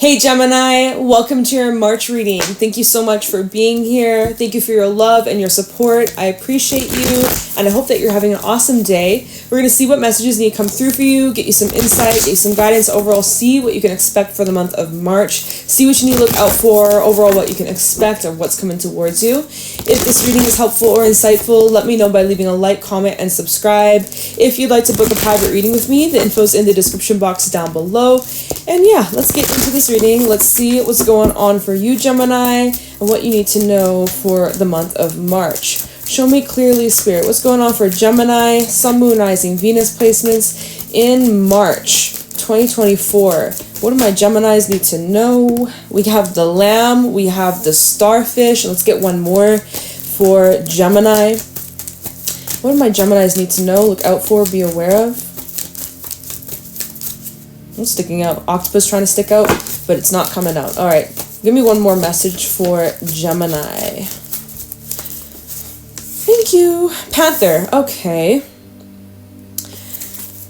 Hey Gemini, welcome to your March reading. Thank you so much for being here. Thank you for your love and your support. I appreciate you, and I hope that you're having an awesome day. We're going to see what messages need to come through for you, get you some insight, get you some guidance overall, see what you can expect for the month of March, see what you need to look out for, overall what you can expect or what's coming towards you. If this reading is helpful or insightful, let me know by leaving a like, comment, and subscribe. If you'd like to book a private reading with me, the info's in the description box down below. And yeah, let's get into this reading. Let's see what's going on for you, Gemini, and what you need to know for the month of March. Show me clearly, Spirit, what's going on for Gemini, Sun, Moon, Rising, Venus placements in March 2024. What do my Geminis need to know? We have the Lamb, we have the Starfish. Let's get one more for Gemini. What do my Geminis need to know, look out for, be aware of? I'm sticking out. Octopus trying to stick out, but it's not coming out. All right. Give me one more message for Gemini. Thank you. Panther. Okay.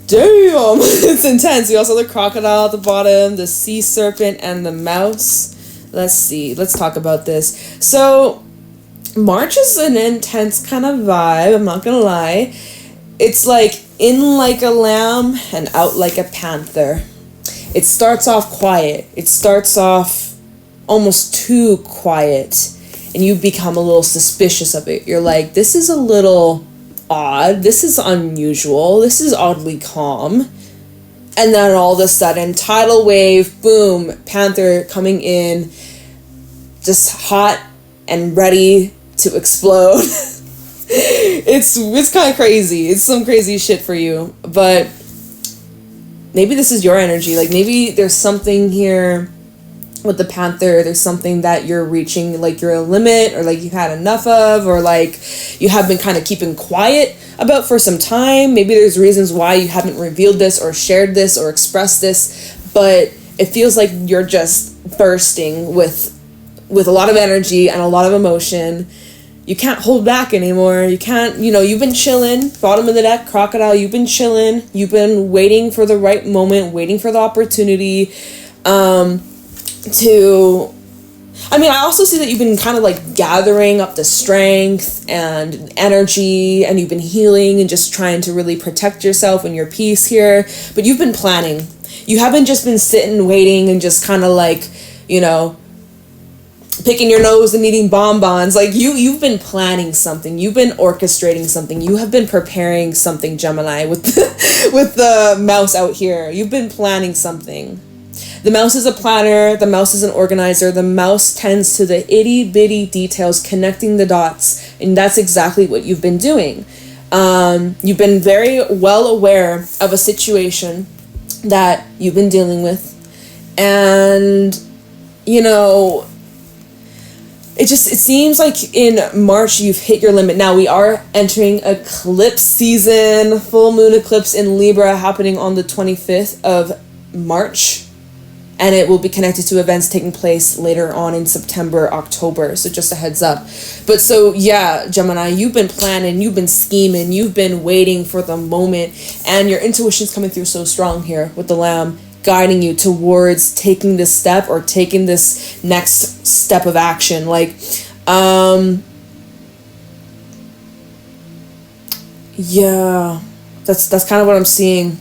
Damn. It's intense. We also have the crocodile at the bottom, the sea serpent, and the mouse. Let's see. Let's talk about this. So, March is an intense kind of vibe. I'm not going to lie. It's like in like a lamb and out like a panther. It starts off quiet. It starts off almost too quiet. And you become a little suspicious of it. You're like, this is a little odd. This is unusual. This is oddly calm. And then all of a sudden, tidal wave, boom, panther coming in, just hot and ready to explode. It's kind of crazy. It's some crazy shit for you. But maybe this is your energy. Like maybe there's something here with the panther. There's something that you're reaching, like you're a limit, or like you've had enough of, or like you have been kind of keeping quiet about for some time. Maybe there's reasons why you haven't revealed this or shared this or expressed this, but it feels like you're just bursting with a lot of energy and a lot of emotion. You can't hold back anymore. You can't, you've been chilling, bottom of the deck, crocodile, you've been chilling. You've been waiting for the right moment, waiting for the opportunity I also see that you've been kind of like gathering up the strength and energy, and you've been healing and just trying to really protect yourself and your peace here. But you've been planning. You haven't just been sitting, waiting, and just kind of like, picking your nose and eating bonbons. Like you've been planning something. You've been orchestrating something. You have been preparing something, Gemini, with the mouse out here. You've been planning something. The mouse is a planner. The mouse is an organizer. The mouse tends to the itty bitty details, connecting the dots. And that's exactly what you've been doing. You've been very well aware of a situation that you've been dealing with. And, it seems like in March you've hit your limit. Now we are entering eclipse season, full moon eclipse in Libra happening on the 25th of March. And it will be connected to events taking place later on in September, October. So just a heads up. But so, yeah, Gemini, you've been planning, you've been scheming, you've been waiting for the moment. And your intuition's coming through so strong here with the lamb, guiding you towards taking this step or taking this next step of action. Like, yeah, that's kind of what I'm seeing.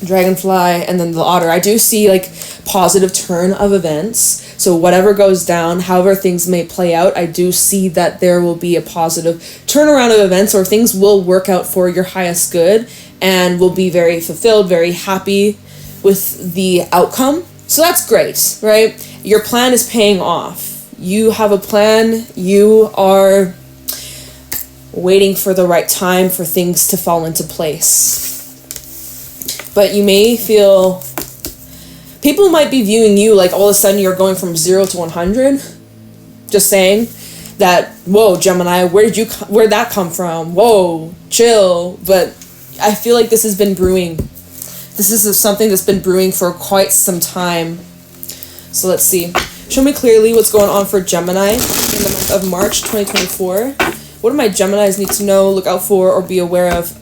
Dragonfly and then the otter. I do see like positive turn of events. So whatever goes down, however things may play out, I do see that there will be a positive turnaround of events, or things will work out for your highest good and will be very fulfilled, very happy with the outcome. So that's great, right? Your plan is paying off. You have a plan. You are waiting for the right time for things to fall into place. But you may feel, people might be viewing you like all of a sudden you're going from 0 to 100. Just saying that, whoa, Gemini, where'd that come from? Whoa, chill. But I feel like this has been brewing. This is something that's been brewing for quite some time. So let's see. Show me clearly what's going on for Gemini in the month of March 2024. What do my Geminis need to know, look out for, or be aware of?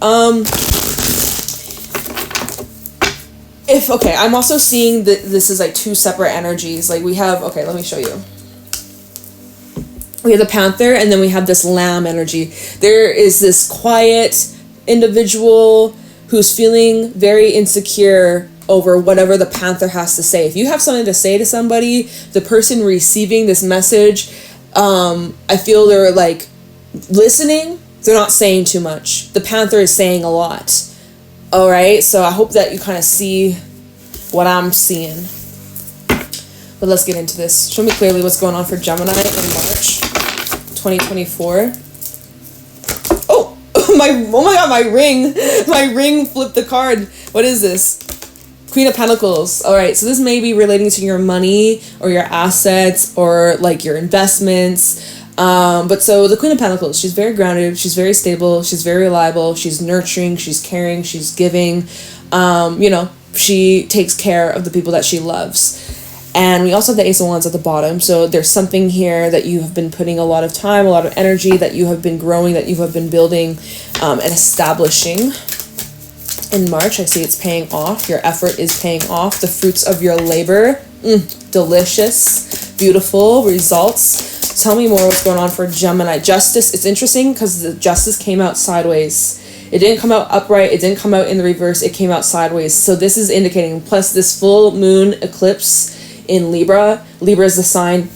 Okay, I'm also seeing that this is like two separate energies. Like we have, okay, let me show you. We have the panther, and then we have this lamb energy. There is this quiet individual who's feeling very insecure over whatever the panther has to say. If you have something to say to somebody, the person receiving this message, I feel they're like listening. They're not saying too much. The panther is saying a lot. All right, so I hope that you kind of see what I'm seeing. But let's get into this. Show me clearly what's going on for Gemini in March 2024. Oh my God, my ring flipped the card. What is this? Queen of Pentacles. All right, so this may be relating to your money or your assets or like your investments. But so the Queen of Pentacles, she's very grounded, she's very stable, she's very reliable, she's nurturing, she's caring, she's giving, she takes care of the people that she loves. And we also have the Ace of Wands at the bottom, so there's something here that you have been putting a lot of time, a lot of energy, that you have been growing, that you have been building and establishing. In March, I see it's paying off. Your effort is paying off. The fruits of your labor, delicious, beautiful results. Tell me more what's going on for Gemini. Justice, it's interesting because the Justice came out sideways. It didn't come out upright. It didn't come out in the reverse. It came out sideways. So this is indicating, plus this full moon eclipse in Libra. Libra is the sign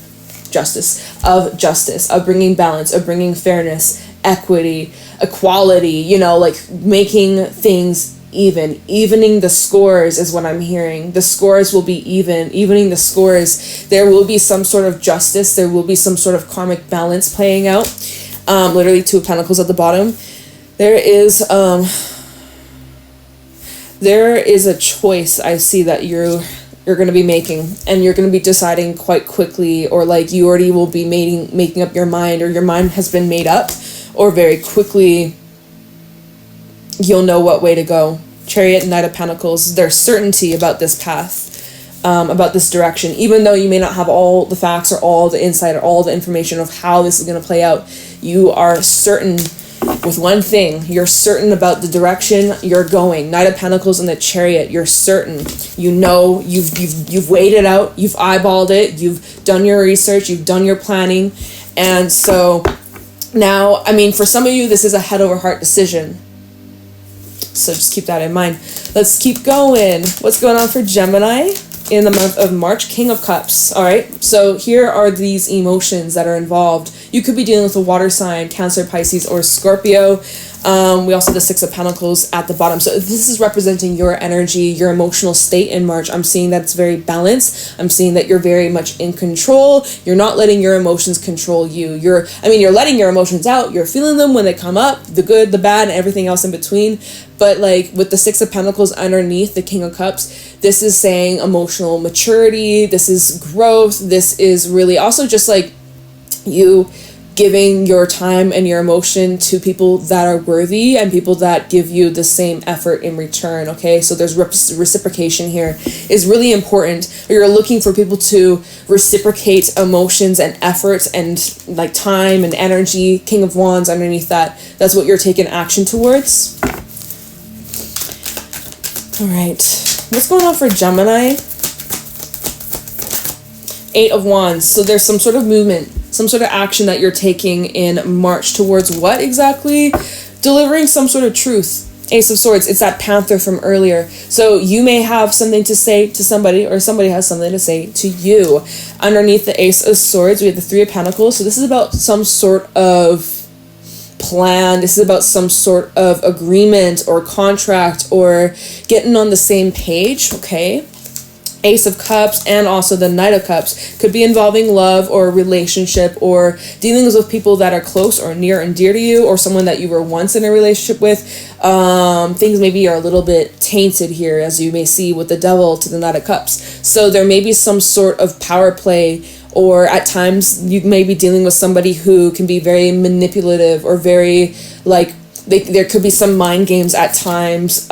justice, of bringing balance, of bringing fairness, equity, equality, like making things evening the scores is what I'm hearing. The scores will be evening the scores. There will be some sort of justice. There will be some sort of karmic balance playing out. Literally Two of Pentacles at the bottom. There is a choice I see that you're going to be making, and you're going to be deciding quite quickly, or like you already will be making up your mind, or your mind has been made up, or very quickly you'll know what way to go. Chariot, Knight of Pentacles, there's certainty about this path, about this direction, even though you may not have all the facts or all the insight or all the information of how this is going to play out. You are certain with one thing. You're certain about the direction you're going. Knight of Pentacles and the Chariot, you're certain. You know, you've weighed it out, you've eyeballed it, you've done your research, you've done your planning. And so now, I mean, for some of you, this is a head over heart decision. So just keep that in mind. Let's keep going. What's going on for Gemini in the month of March? King of Cups. All right. So here are these emotions that are involved. You could be dealing with a water sign, Cancer, Pisces, or Scorpio. We also have the Six of Pentacles at the bottom. So this is representing your energy, your emotional state in March. I'm seeing that it's very balanced. I'm seeing that you're very much in control. You're not letting your emotions control you. You're letting your emotions out. You're feeling them when they come up, the good, the bad, and everything else in between. But like with the Six of Pentacles underneath the King of Cups, this is saying emotional maturity. This is growth. This is really also just like you giving your time and your emotion to people that are worthy and people that give you the same effort in return. Okay, so there's reciprocation here is really important. You're looking for people to reciprocate emotions and efforts and like time and energy. King of Wands underneath that, that's what you're taking action towards. All right, what's going on for Gemini? Eight of Wands. So there's some sort of movement, some sort of action that you're taking in March towards what exactly? Delivering some sort of truth. Ace of Swords, it's that panther from earlier. So you may have something to say to somebody, or somebody has something to say to you. Underneath the Ace of Swords, we have the Three of Pentacles. So this is about some sort of plan. This is about some sort of agreement or contract or getting on the same page, okay? Ace of Cups and also the Knight of Cups could be involving love or relationship or dealings with people that are close or near and dear to you, or someone that you were once in a relationship with. Things maybe are a little bit tainted here, as you may see with the Devil to the Knight of Cups. So there may be some sort of power play, or at times you may be dealing with somebody who can be very manipulative or very like there could be some mind games at times.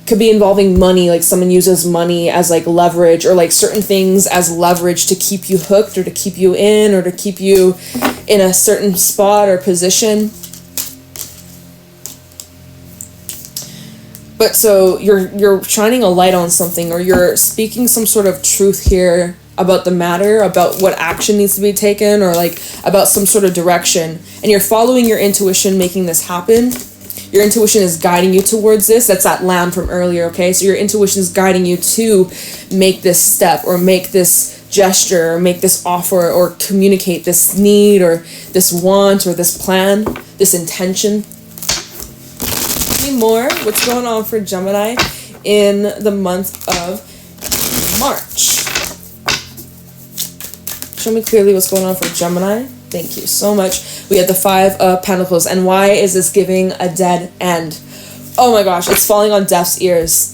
Could be involving money, like someone uses money as like leverage, or like certain things as leverage to keep you hooked or to keep you in or to keep you in a certain spot or position. But so you're shining a light on something, or you're speaking some sort of truth here about the matter, about what action needs to be taken, or like about some sort of direction, and you're following your intuition, making this happen. Your intuition is guiding you towards this. That's that lamb from earlier, okay? So your intuition is guiding you to make this step, or make this gesture, or make this offer, or communicate this need, or this want, or this plan, this intention. More what's going on for Gemini in the month of March. Show me clearly what's going on for Gemini. Thank you so much. We had the 5 of Pentacles. And why is this giving a dead end? Oh my gosh, it's falling on deaf's ears.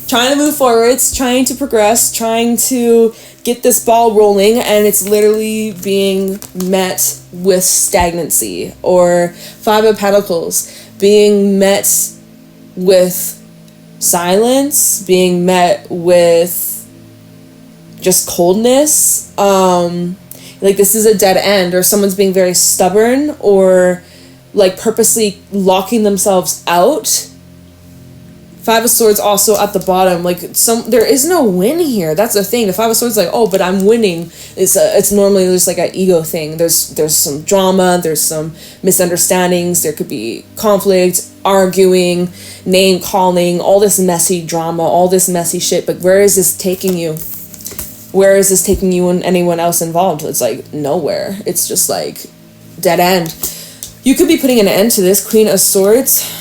Trying to move forwards, trying to progress, trying to get this ball rolling, and it's literally being met with stagnancy. Or 5 of Pentacles being met with silence, being met with just coldness. Like this is a dead end, or someone's being very stubborn, or like purposely locking themselves out. 5 of Swords also at the bottom, like there is no win here. That's the thing. The 5 of Swords is like, oh, but I'm winning. It's normally just like an ego thing. There's some drama, there's some misunderstandings, there could be conflict, arguing, name calling, all this messy drama, all this messy shit. But where is this taking you? Where is this taking you and anyone else involved? It's like nowhere. It's just like dead end. You could be putting an end to this, Queen of Swords.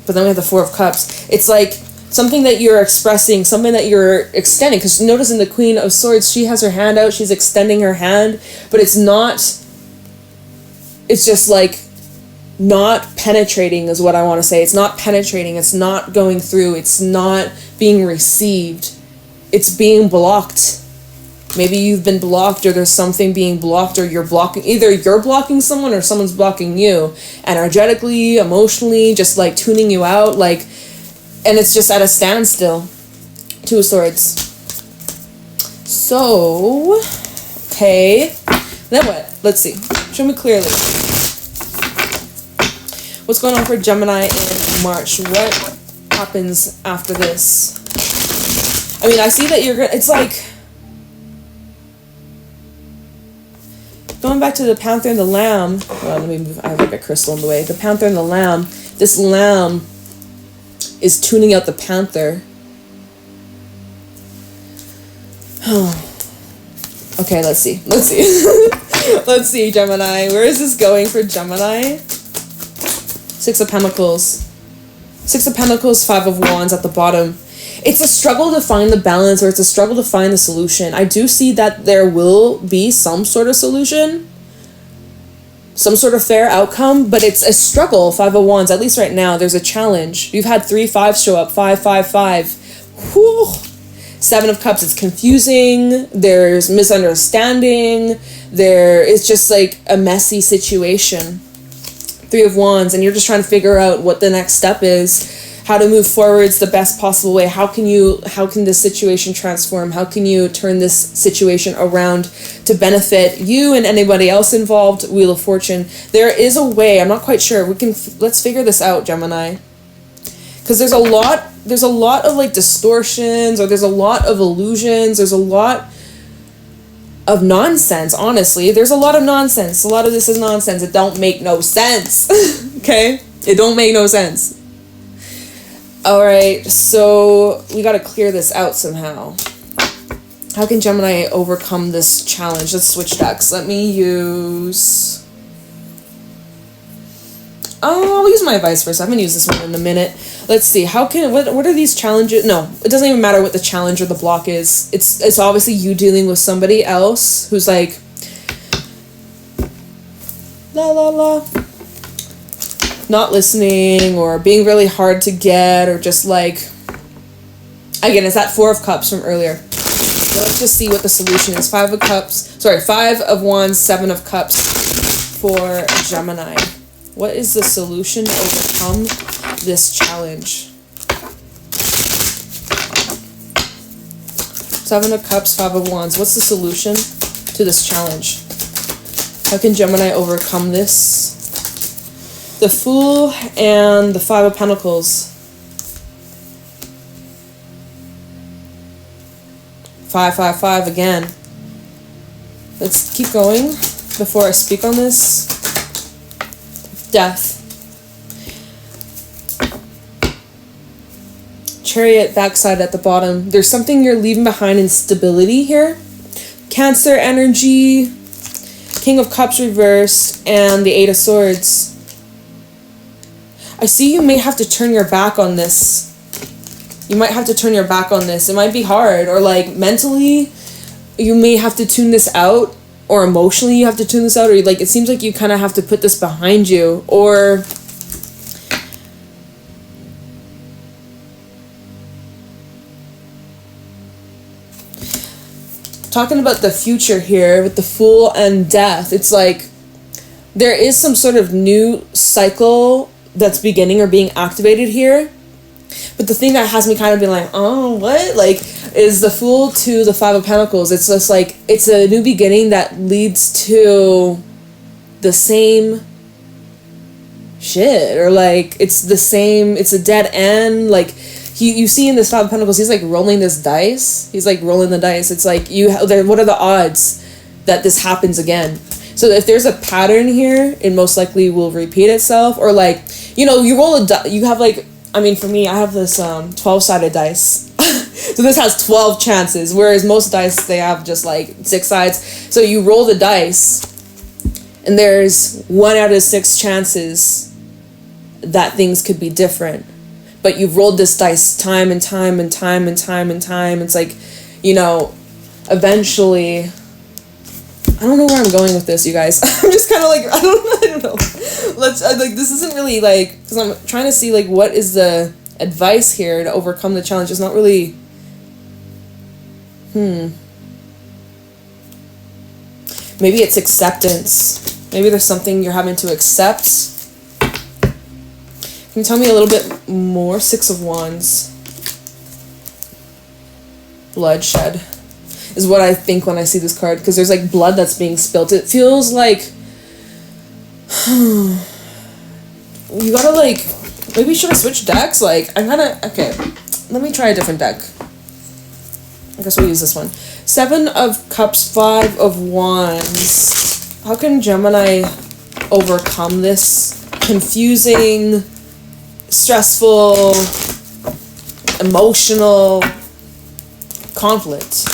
But then we have the 4 of Cups. It's like something that you're expressing, something that you're extending. Because notice in the Queen of Swords, she has her hand out, she's extending her hand. But it's just like not penetrating is what I want to say. It's not penetrating, it's not going through, it's not being received. It's being blocked. Maybe you've been blocked, or there's something being blocked, or either you're blocking someone or someone's blocking you, energetically, emotionally, just like tuning you out, like, and it's just at a standstill. 2 of Swords. So, okay, then what? Let's see. Show me clearly. What's going on for Gemini in March? What happens after this? I mean, I see that it's like, going back to the Panther and the Lamb. Well, let me move. I have like a crystal in the way. The Panther and the Lamb. This lamb is tuning out the panther. Oh. Okay, let's see. Let's see, Gemini. Where is this going for Gemini? 6 of Pentacles. 6 of Pentacles, 5 of Wands at the bottom. It's a struggle to find the balance, or it's a struggle to find the solution. I do see that there will be some sort of solution, some sort of fair outcome, but it's a struggle. 5 of Wands, at least right now, there's a challenge. You've had 3 5s show up, 5 5 5. Whew. 7 of Cups, it's confusing, there's misunderstanding, it's just like a messy situation. 3 of Wands, and you're just trying to figure out what the next step is, how to move forwards the best possible way. How can this situation transform? How can you turn this situation around to benefit you and anybody else involved? Wheel of Fortune. There is a way. I'm not quite sure. Let's figure this out, Gemini. Because there's a lot of like distortions, or there's a lot of illusions. There's a lot of nonsense, honestly. There's a lot of nonsense. A lot of this is nonsense. It don't make no sense. Okay? It don't make no sense. Alright, so we gotta clear this out somehow. How can Gemini overcome this challenge? Let's switch decks. Let me use... Oh, I'll use my advice first. I haven't used this one in a minute. Let's see. What are these challenges? No, it doesn't even matter what the challenge or the block is. It's obviously you dealing with somebody else who's like... La la la. Not listening, or being really hard to get, or just like, again, it's that 4 of Cups from earlier. So let's just see what the solution is. 5 of Wands, 7 of Cups for Gemini. What is the solution to overcome this challenge? 7 of Cups, 5 of Wands. What's the solution to this challenge? How can Gemini overcome this? The Fool and the Five of Pentacles. 555 again. Let's keep going before I speak on this. Death. Chariot backside at the bottom. There's something you're leaving behind in stability here. Cancer energy. King of Cups reversed. And the Eight of Swords. I see you may have to turn your back on this. You might have to turn your back on this. It might be hard. Or like mentally, you may have to tune this out. Or emotionally you have to tune this out. Or like it seems like you kind of have to put this behind you. Or talking about the future here with the Fool and Death. It's like there is some sort of new cycle that's beginning or being activated here. But the thing that has me kind of being like, oh, what? Like, is the Fool to the Five of Pentacles. It's just like, it's a new beginning that leads to the same shit. Or like, it's the same, it's a dead end. Like, you see in this Five of Pentacles, he's like rolling this dice. He's like rolling the dice. It's like, what are the odds that this happens again? So if there's a pattern here, it most likely will repeat itself. Or like, you know, you roll you have like, I mean, for me, I have this 12-sided dice. So this has 12 chances, whereas most dice, they have just like 6 sides. So you roll the dice, and there's 1 out of 6 chances that things could be different. But you've rolled this dice time and time and time and time and time. It's like, you know, eventually, I don't know where I'm going with this, you guys. I'm just kind of like, I don't know. Let's, like, this isn't really like, because I'm trying to see, like, what is the advice here to overcome the challenge. It's not really, maybe it's acceptance. Maybe there's something you're having to accept. Can you tell me a little bit more? 6 of Wands. Bloodshed is what I think when I see this card, because there's like blood that's being spilt. It feels like you gotta like, maybe should I switch decks? Like, okay, let me try a different deck. I guess we'll use this one. 7 of Cups, 5 of Wands. How can Gemini overcome this confusing, stressful, emotional conflict?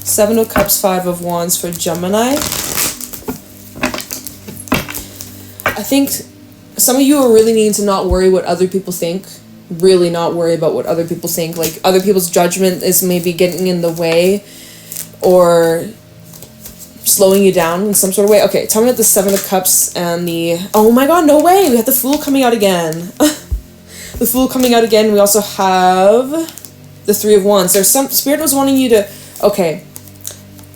7 of Cups, 5 of Wands for Gemini. I think some of you are really needing to not worry what other people think. Really not worry about what other people think. Like, other people's judgment is maybe getting in the way or slowing you down in some sort of way. Okay, tell me about the 7 of Cups and the... Oh my god, no way! We have the Fool coming out again. The Fool coming out again. We also have the 3 of Wands. There's some... Spirit was wanting you to... Okay.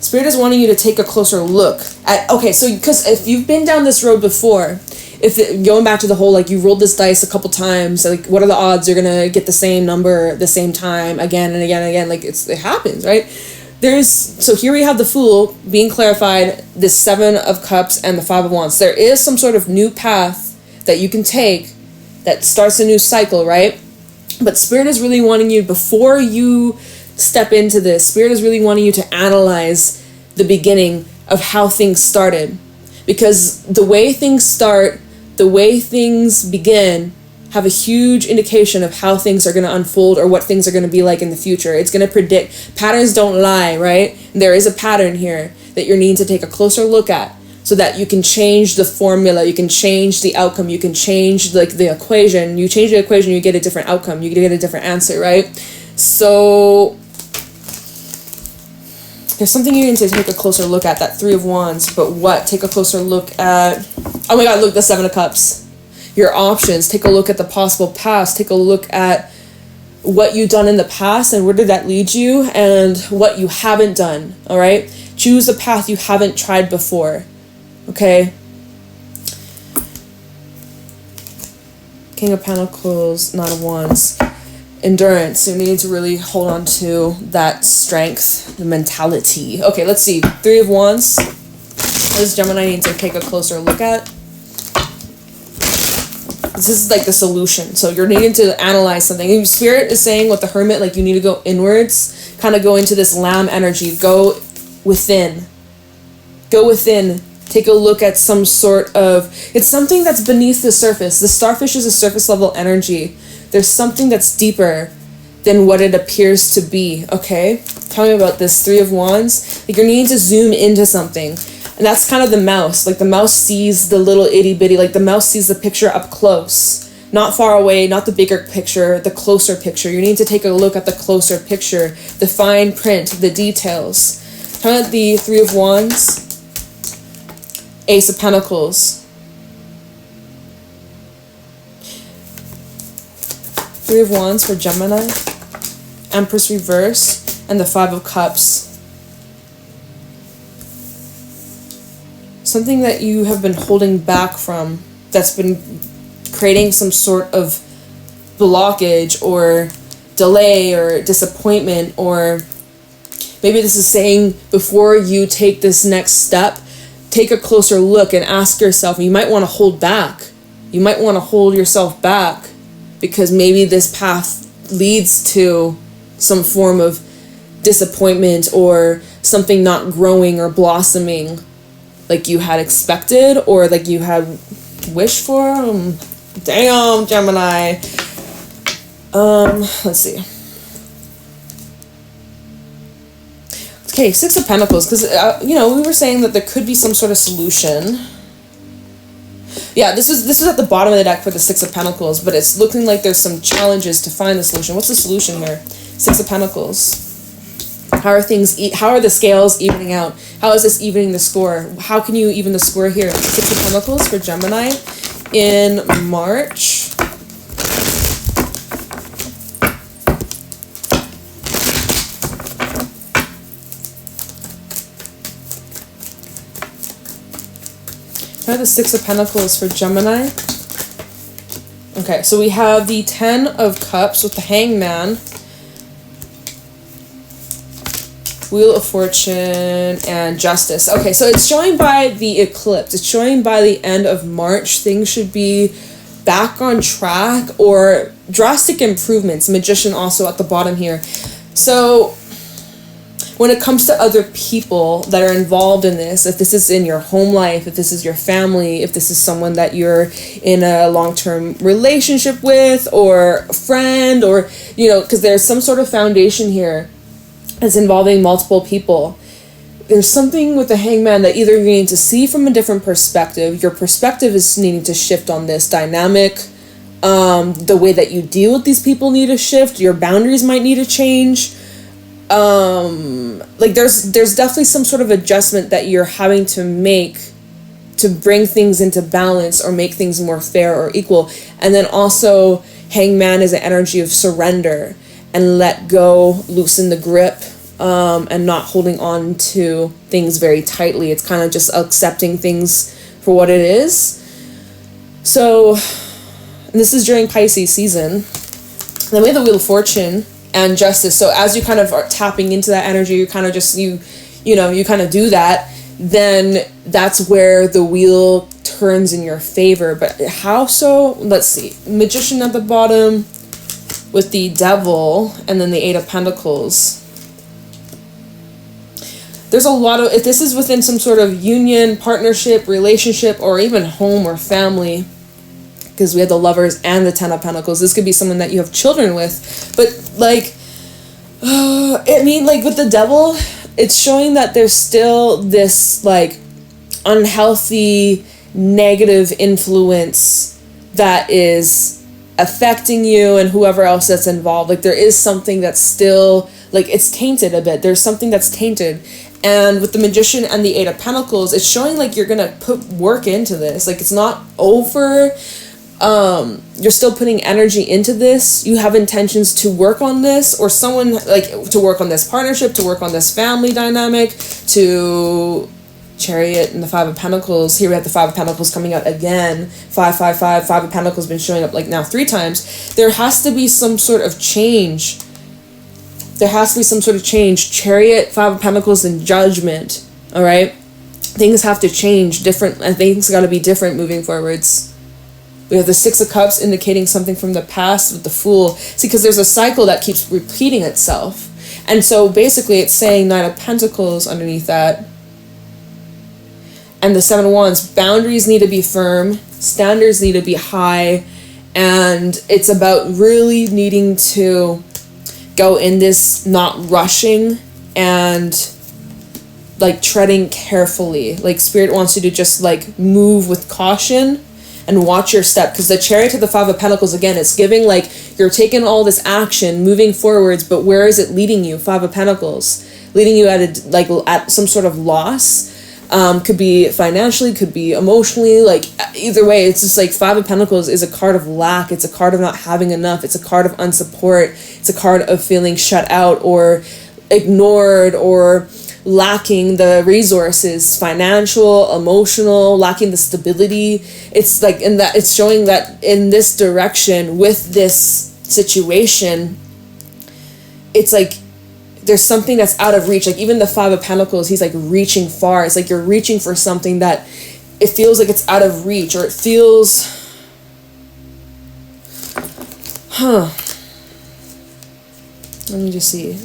Spirit is wanting you to take a closer look at... Okay, so because if you've been down this road before... going back to the whole, like, you rolled this dice a couple times, like, what are the odds you're gonna get the same number the same time again and again and again? Like, it happens, right? So here we have the Fool being clarified, this 7 of Cups and the 5 of Wands. There is some sort of new path that you can take that starts a new cycle, right? But Spirit is really wanting you, before you step into this, Spirit is really wanting you to analyze the beginning of how things started. Because the way things start, the way things begin, have a huge indication of how things are going to unfold or what things are going to be like in the future. It's going to predict. Patterns don't lie, right? And there is a pattern here that you're needing to take a closer look at so that you can change the formula, you can change the outcome, you can change like the equation. You change the equation, you get a different outcome, you get a different answer, right? So there's something you need to take a closer look at, that 3 of Wands. But what? Take a closer look at... Oh my god, look, the 7 of Cups. Your options. Take a look at the possible past. Take a look at what you've done in the past and where did that lead you, and what you haven't done, all right? Choose a path you haven't tried before, okay? King of Pentacles, Knight of Wands. Endurance. You need to really hold on to that strength, the mentality. Okay, let's see. 3 of Wands. What does Gemini need to take a closer look at? This is like the solution. So you're needing to analyze something. And Spirit is saying with the Hermit, like you need to go inwards, kind of go into this lamb energy. Go within. Go within. Take a look at some sort of... It's something that's beneath the surface. The starfish is a surface level energy. There's something that's deeper than what it appears to be, okay? Tell me about this. 3 of Wands. Like you're needing to zoom into something. And that's kind of the mouse. Like the mouse sees the little itty bitty, like the mouse sees the picture up close. Not far away, not the bigger picture, the closer picture. You need to take a look at the closer picture, the fine print, the details. Tell me about the 3 of Wands. Ace of Pentacles. 3 of Wands for Gemini. Empress reverse. And the 5 of Cups. Something that you have been holding back from, that's been creating some sort of blockage or delay or disappointment, or maybe this is saying before you take this next step, take a closer look and ask yourself, you might want to hold back. You might want to hold yourself back because maybe this path leads to some form of disappointment or something not growing or blossoming like you had expected or like you had wished for. Damn, Gemini. Let's see. Okay, 6 of Pentacles, because, we were saying that there could be some sort of solution. Yeah, this is at the bottom of the deck for the 6 of Pentacles, but it's looking like there's some challenges to find the solution. What's the solution here? 6 of Pentacles. How are the scales evening out? How is this evening the score? How can you even the score here? 6 of Pentacles for Gemini in March. Try the 6 of Pentacles for Gemini. Okay, so we have the 10 of Cups with the Hangman. Wheel of Fortune and Justice. Okay, so it's showing by the eclipse. It's showing by the end of March. Things should be back on track or drastic improvements. Magician also at the bottom here. So when it comes to other people that are involved in this, if this is in your home life, if this is your family, if this is someone that you're in a long-term relationship with or a friend or, because there's some sort of foundation here. It's involving multiple people. There's something with the Hangman that either you need to see from a different perspective. Your perspective is needing to shift on this dynamic. The way that you deal with these people need to shift. Your boundaries might need to change. There's definitely some sort of adjustment that you're having to make to bring things into balance or make things more fair or equal. And then also, Hangman is an energy of surrender. And let go, loosen the grip, and not holding on to things very tightly. It's kind of just accepting things for what it is. So, this is during Pisces season. Then we have the Wheel of Fortune and Justice. So as you kind of are tapping into that energy, you kind of just, you kind of do that, then that's where the wheel turns in your favor. But how so? Let's see. Magician at the bottom with the Devil, and then the 8 of Pentacles. There's a lot of, if this is within some sort of union, partnership, relationship, or even home or family, because we have the Lovers and the 10 of Pentacles, this could be someone that you have children with. But with the Devil, it's showing that there's still this unhealthy, negative influence that is affecting you and whoever else that's involved. There is something that's still, it's tainted a bit. There's something that's tainted. And with the Magician and the 8 of Pentacles, it's showing you're going to put work into this. It's not over. You're still putting energy into this. You have intentions to work on this, or someone, to work on this partnership, to work on this family dynamic, to Chariot and the 5 of Pentacles. Here we have the 5 of Pentacles coming out again. 5 of Pentacles been showing up now 3 times. There has to be some sort of change. Chariot, 5 of Pentacles, and Judgment. All right? Things have to change different, and things got to be different moving forwards. We have the Six of Cups indicating something from the past with the Fool. See, because there's a cycle that keeps repeating itself. And so basically it's saying Nine of Pentacles underneath that. And the Seven of Wands. Boundaries need to be firm. Standards need to be high. And it's about really needing to go in this, not rushing and like treading carefully. Like Spirit wants you to just like move with caution and watch your step, because the Chariot to the Five of Pentacles, again, it's giving like you're taking all this action, moving forwards, but where is it leading you? Five of Pentacles, leading you at some sort of loss. Could be financially, could be emotionally, like either way, it's just like Five of Pentacles is a card of lack. It's a card of not having enough. It's a card of unsupport. It's a card of feeling shut out or ignored or lacking the resources, financial, emotional, lacking the stability. It's like in that, it's showing that in this direction with this situation, it's like there's something that's out of reach. Like even the Five of Pentacles, he's like reaching far. It's like you're reaching for something that it feels like it's out of reach, or it feels, let me just see.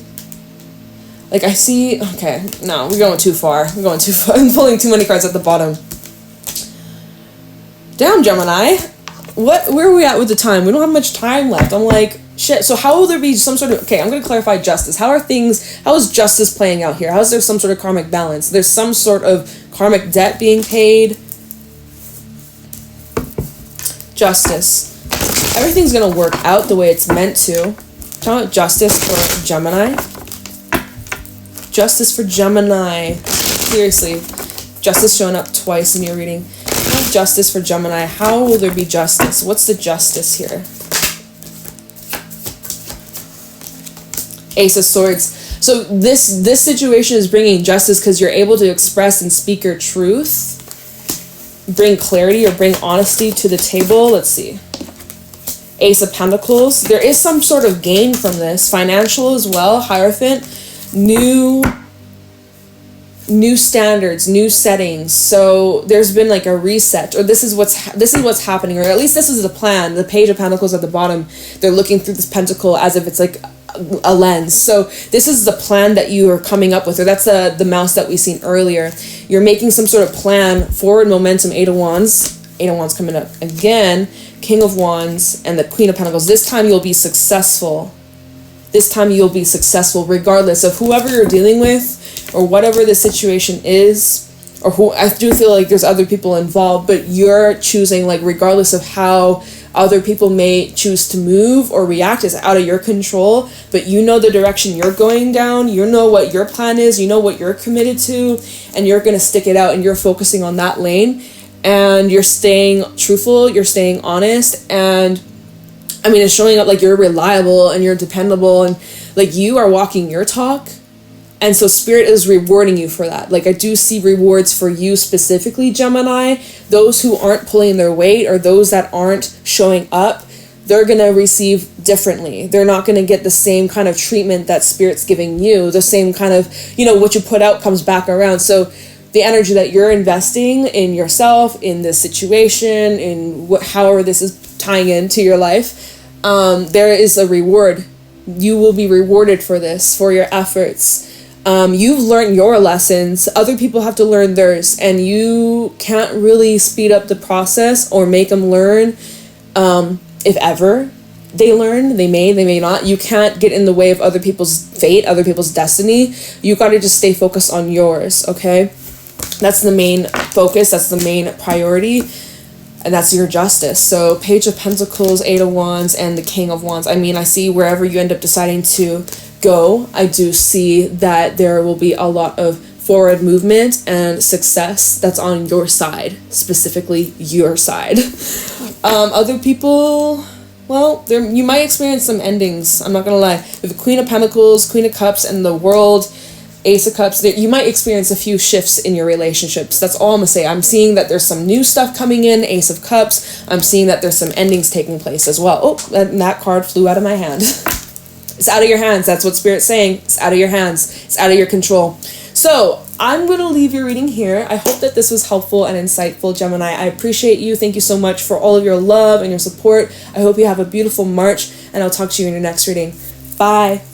Like I see, okay, no, we're going too far. We're going too far. I'm pulling too many cards at the bottom. Damn, Gemini. Where are we at with the time? We don't have much time left. I'm like, shit. So how will there be some sort of, okay, I'm going to clarify justice. How is justice playing out here? How is there some sort of karmic balance? There's some sort of karmic debt being paid. Justice. Everything's going to work out the way it's meant to. Talking about justice for Gemini. Justice for Gemini. Seriously. Justice showing up twice in your reading. Justice for Gemini. How will there be justice? What's the justice here? Ace of Swords. So this situation is bringing justice because you're able to express and speak your truth, bring clarity or bring honesty to the table. Let's see. Ace of Pentacles. There is some sort of gain from this, financial as well. Hierophant. New standards, new settings. So there's been like a reset, or this is what's happening, or at least this is the plan. The Page of Pentacles at the bottom, they're looking through this pentacle as if it's like a lens. So this is the plan that you are coming up with, or that's the mouse that we seen earlier. You're making some sort of plan, forward momentum. Eight of Wands coming up again. King of Wands and the Queen of Pentacles. This time you'll be successful. This time you'll be successful regardless of whoever you're dealing with or whatever the situation is, or who. I do feel like there's other people involved, but you're choosing, like, regardless of how other people may choose to move or react, is out of your control, but you know the direction you're going down, you know what your plan is, you know what you're committed to, and you're going to stick it out, and you're focusing on that lane, and you're staying truthful, you're staying honest, and I mean, it's showing up like you're reliable and you're dependable, and like you are walking your talk. And so Spirit is rewarding you for that. Like I do see rewards for you specifically, Gemini. Those who aren't pulling their weight, or those that aren't showing up, they're going to receive differently. They're not going to get the same kind of treatment that Spirit's giving you. The same kind of, what you put out comes back around. So the energy that you're investing in yourself, in this situation, in however this is tying into your life, there is a reward. You will be rewarded for this, for your efforts. You've learned your lessons. Other people have to learn theirs, and you can't really speed up the process or make them learn. If ever they learn, they may not. You can't get in the way of other people's fate, other people's destiny. You got to just stay focused on yours, okay? That's the main focus. That's the main priority. And that's your justice. So Page of Pentacles, Eight of Wands, and the King of Wands. I mean, I see wherever you end up deciding to go, I do see that there will be a lot of forward movement and success that's on your side, specifically your side. Other people, well, you might experience some endings. I'm not going to lie. With the Queen of Pentacles, Queen of Cups, and the World, Ace of Cups, you might experience a few shifts in your relationships. That's all I'm going to say. I'm seeing that there's some new stuff coming in, Ace of Cups. I'm seeing that there's some endings taking place as well. Oh, that card flew out of my hand. It's out of your hands. That's what Spirit's saying. It's out of your hands. It's out of your control. So I'm going to leave your reading here. I hope that this was helpful and insightful, Gemini. I appreciate you. Thank you so much for all of your love and your support. I hope you have a beautiful March, and I'll talk to you in your next reading. Bye.